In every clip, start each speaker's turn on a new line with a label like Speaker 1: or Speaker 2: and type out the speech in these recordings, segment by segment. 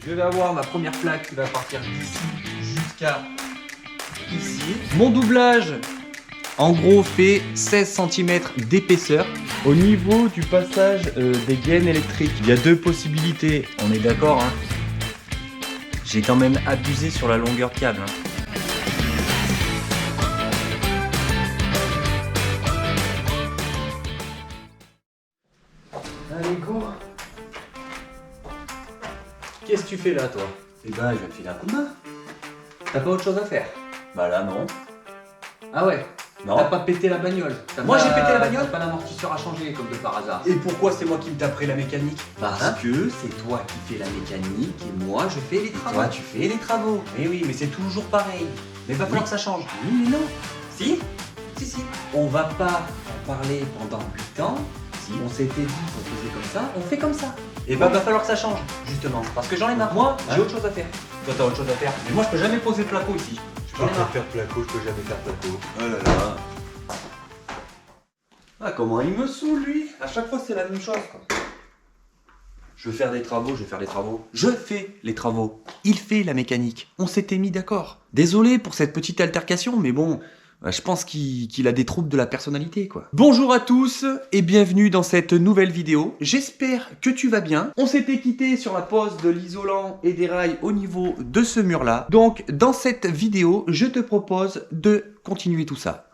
Speaker 1: Je vais avoir ma première plaque qui va partir d'ici jusqu'à ici. Mon doublage, en gros, fait 16 cm d'épaisseur. Au niveau du passage des gaines électriques, il y a deux possibilités. On est d'accord, hein? J'ai quand même abusé sur la longueur de câble, hein. Allez, go! Qu'est-ce que tu fais là, toi?
Speaker 2: Eh ben, je vais te filer un coup de main.
Speaker 1: T'as pas autre chose à faire?
Speaker 2: Bah là, non.
Speaker 1: Ah ouais?
Speaker 2: Non.
Speaker 1: T'as pas pété la bagnole?
Speaker 2: Moi, j'ai pété la bagnole?
Speaker 1: T'as pas l'amortisseur à changer, comme de par hasard.
Speaker 2: Et pourquoi c'est moi qui me taperai la mécanique?
Speaker 1: Parce
Speaker 2: Hein?
Speaker 1: que c'est toi qui fais la mécanique et moi je fais les travaux.
Speaker 2: Toi, tu fais les travaux.
Speaker 1: Mais oui, mais c'est toujours pareil. Mais va falloir que ça change.
Speaker 2: Oui, mais non.
Speaker 1: Si? Si. On va pas en parler pendant 8 ans. Si on s'était dit qu'on faisait comme ça, on fait comme ça. Et bah va falloir que ça change, justement. Parce que j'en ai marre. Moi, j'ai autre chose à faire. Toi, t'as autre chose à faire. Mais moi, je peux jamais poser le placo ici.
Speaker 2: Je peux pas faire placo, je peux jamais faire placo. Oh là là.
Speaker 1: Ah, comment il me saoule, lui. À chaque fois, c'est la même chose, quoi. Je veux faire des travaux, je vais faire des travaux. Je fais les travaux. Il fait la mécanique. On s'était mis d'accord. Désolé pour cette petite altercation, mais bon, je pense qu'il a des troubles de la personnalité, quoi. Bonjour à tous et bienvenue dans cette nouvelle vidéo. J'espère que tu vas bien. On s'était quitté sur la pose de l'isolant et des rails au niveau de ce mur-là. Donc, dans cette vidéo, je te propose de continuer tout ça.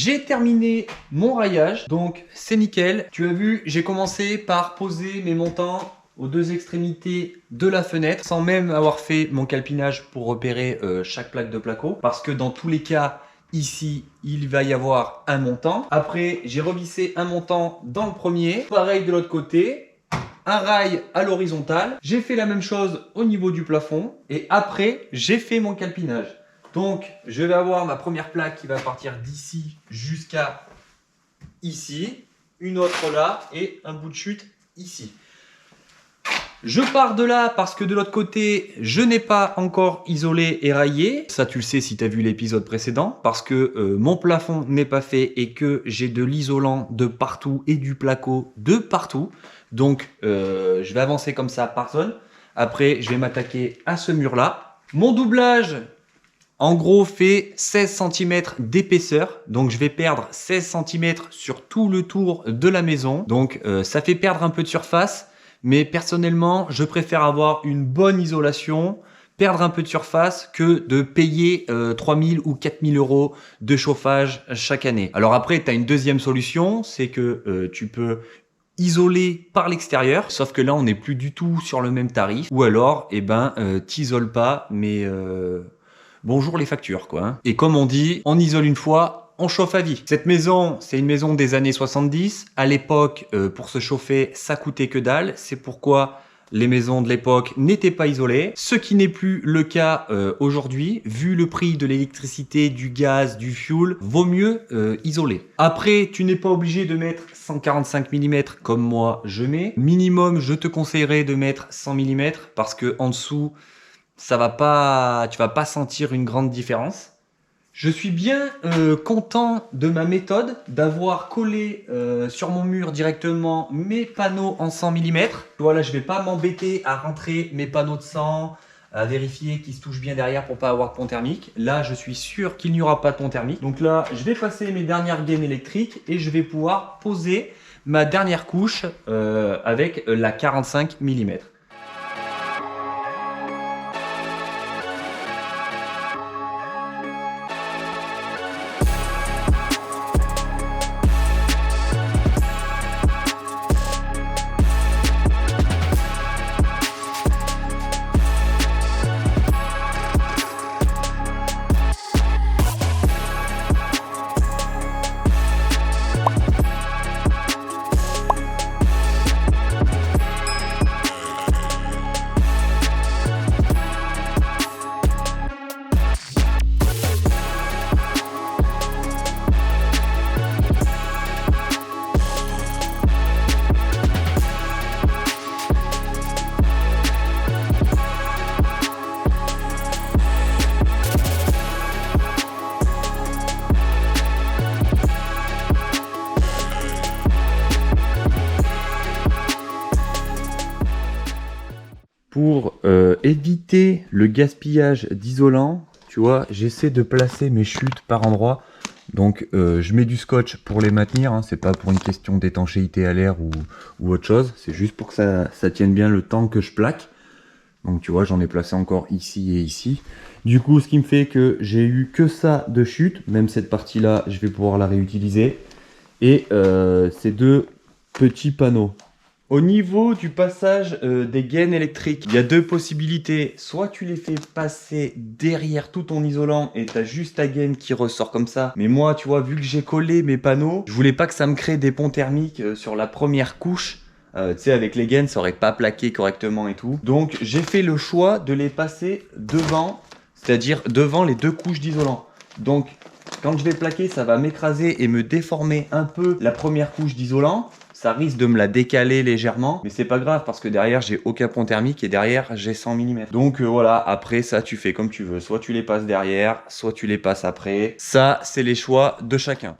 Speaker 1: J'ai terminé mon raillage, donc c'est nickel. Tu as vu, j'ai commencé par poser mes montants aux deux extrémités de la fenêtre sans même avoir fait mon calpinage pour repérer chaque plaque de placo, parce que dans tous les cas ici il va y avoir un montant. Après j'ai revissé un montant dans le premier, pareil de l'autre côté, un rail à l'horizontale. J'ai fait la même chose au niveau du plafond et après j'ai fait mon calpinage. Donc je vais avoir ma première plaque qui va partir d'ici jusqu'à ici, une autre là et un bout de chute ici. Je pars de là parce que de l'autre côté, je n'ai pas encore isolé et raillé. Ça, tu le sais si tu as vu l'épisode précédent. Parce que mon plafond n'est pas fait et que j'ai de l'isolant de partout et du placo de partout. Donc, je vais avancer comme ça par zone. Après, je vais m'attaquer à ce mur-là. Mon doublage, en gros, fait 16 cm d'épaisseur. Donc, je vais perdre 16 cm sur tout le tour de la maison. Donc, ça fait perdre un peu de surface. Mais personnellement, je préfère avoir une bonne isolation, perdre un peu de surface que de payer 3000 ou 4000 euros de chauffage chaque année. Alors après, tu as une deuxième solution, c'est que tu peux isoler par l'extérieur, sauf que là, on n'est plus du tout sur le même tarif. Ou alors, t'isoles pas, mais bonjour les factures, quoi. Hein. Et comme on dit, on isole une fois, on chauffe à vie. Cette maison, c'est une maison des années 70. À l'époque, pour se chauffer, ça coûtait que dalle. C'est pourquoi les maisons de l'époque n'étaient pas isolées. Ce qui n'est plus le cas aujourd'hui. Vu le prix de l'électricité, du gaz, du fuel, vaut mieux isoler. Après, tu n'es pas obligé de mettre 145 mm comme moi je mets. Minimum, je te conseillerais de mettre 100 mm parce que en dessous, tu vas pas sentir une grande différence. Je suis bien content de ma méthode d'avoir collé sur mon mur directement mes panneaux en 100 mm. Voilà, je ne vais pas m'embêter à rentrer mes panneaux de 100, à vérifier qu'ils se touchent bien derrière pour pas avoir de pont thermique. Là, je suis sûr qu'il n'y aura pas de pont thermique. Donc là, je vais passer mes dernières gaines électriques et je vais pouvoir poser ma dernière couche avec la 45 mm. Pour éviter le gaspillage d'isolant, tu vois, j'essaie de placer mes chutes par endroit. Donc je mets du scotch pour les maintenir, hein. C'est pas pour une question d'étanchéité à l'air ou autre chose. C'est juste pour que ça tienne bien le temps que je plaque. Donc tu vois, j'en ai placé encore ici et ici. Du coup, ce qui me fait que j'ai eu que ça de chute. Même cette partie-là, je vais pouvoir la réutiliser. Et ces deux petits panneaux. Au niveau du passage des gaines électriques, il y a deux possibilités. Soit tu les fais passer derrière tout ton isolant et tu as juste ta gaine qui ressort comme ça. Mais moi, tu vois, vu que j'ai collé mes panneaux, je voulais pas que ça me crée des ponts thermiques sur la première couche. Tu sais, avec les gaines, ça aurait pas plaqué correctement et tout. Donc, j'ai fait le choix de les passer devant, c'est-à-dire devant les deux couches d'isolant. Donc, quand je vais plaquer, ça va m'écraser et me déformer un peu la première couche d'isolant. Ça risque de me la décaler légèrement, mais c'est pas grave parce que derrière j'ai aucun pont thermique et derrière j'ai 100 mm. Donc voilà, après ça tu fais comme tu veux. Soit tu les passes derrière, soit tu les passes après. Ça, c'est les choix de chacun.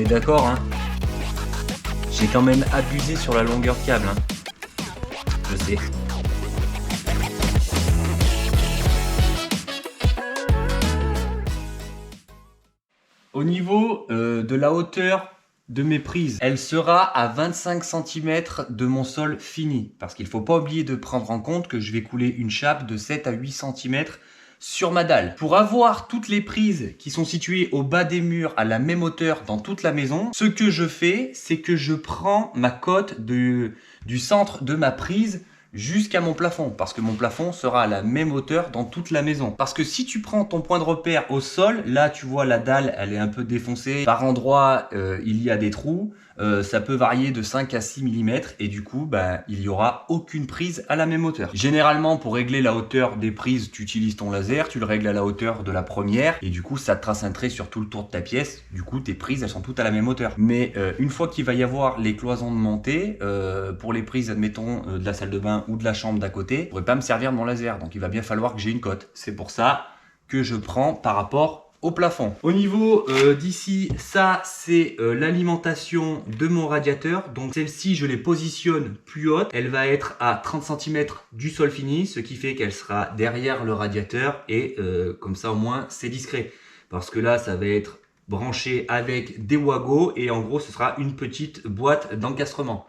Speaker 1: d'accord, hein. J'ai quand même abusé sur la longueur câble, hein. Je sais. Au niveau de la hauteur de mes prises, elle sera à 25 cm de mon sol fini. Parce qu'il ne faut pas oublier de prendre en compte que je vais couler une chape de 7 à 8 cm sur ma dalle. Pour avoir toutes les prises qui sont situées au bas des murs à la même hauteur dans toute la maison, ce que je fais, c'est que je prends ma cote du centre de ma prise jusqu'à mon plafond, parce que mon plafond sera à la même hauteur dans toute la maison. Parce que si tu prends ton point de repère au sol, là tu vois la dalle elle est un peu défoncée, par endroits il y a des trous, ça peut varier de 5 à 6 mm et du coup il n'y aura aucune prise à la même hauteur. Généralement pour régler la hauteur des prises tu utilises ton laser, tu le règles à la hauteur de la première et du coup ça te trace un trait sur tout le tour de ta pièce, du coup tes prises elles sont toutes à la même hauteur. Mais une fois qu'il va y avoir les cloisons de montée, pour les prises admettons de la salle de bain ou de la chambre d'à côté, je ne pourrais pas me servir de mon laser, donc il va bien falloir que j'ai une cote. C'est pour ça que je prends par rapport au plafond. Au niveau d'ici, ça c'est l'alimentation de mon radiateur. Donc celle-ci je les positionne plus haute. Elle va être à 30 cm du sol fini, ce qui fait qu'elle sera derrière le radiateur et comme ça au moins c'est discret. Parce que là ça va être branché avec des Wago et en gros ce sera une petite boîte d'encastrement.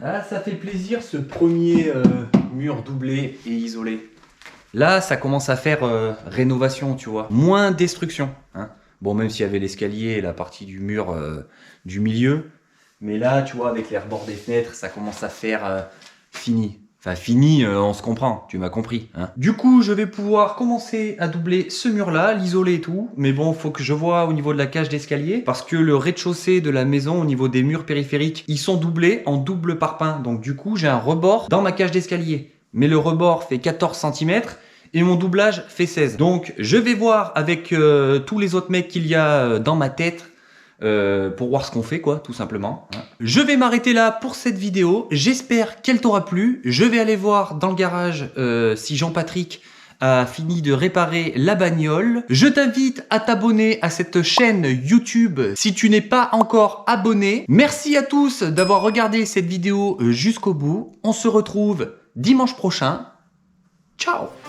Speaker 1: Ah, ça fait plaisir ce premier mur doublé et isolé. Là, ça commence à faire rénovation, tu vois. Moins destruction. Hein. Bon, même s'il y avait l'escalier et la partie du mur du milieu. Mais là, tu vois, avec les rebords des fenêtres, ça commence à faire fini. Enfin, fini, on se comprend, tu m'as compris. Hein. Du coup, je vais pouvoir commencer à doubler ce mur-là, l'isoler et tout. Mais bon, faut que je vois au niveau de la cage d'escalier. Parce que le rez-de-chaussée de la maison, au niveau des murs périphériques, ils sont doublés en double parpaing. Donc du coup, j'ai un rebord dans ma cage d'escalier. Mais le rebord fait 14 cm. Et mon doublage fait 16. Donc je vais voir avec tous les autres mecs qu'il y a dans ma tête pour voir ce qu'on fait quoi, tout simplement. Je vais m'arrêter là pour cette vidéo. J'espère qu'elle t'aura plu. Je vais aller voir dans le garage si Jean-Patrick a fini de réparer la bagnole. Je t'invite à t'abonner à cette chaîne YouTube si tu n'es pas encore abonné. Merci à tous d'avoir regardé cette vidéo jusqu'au bout. On se retrouve dimanche prochain. Ciao!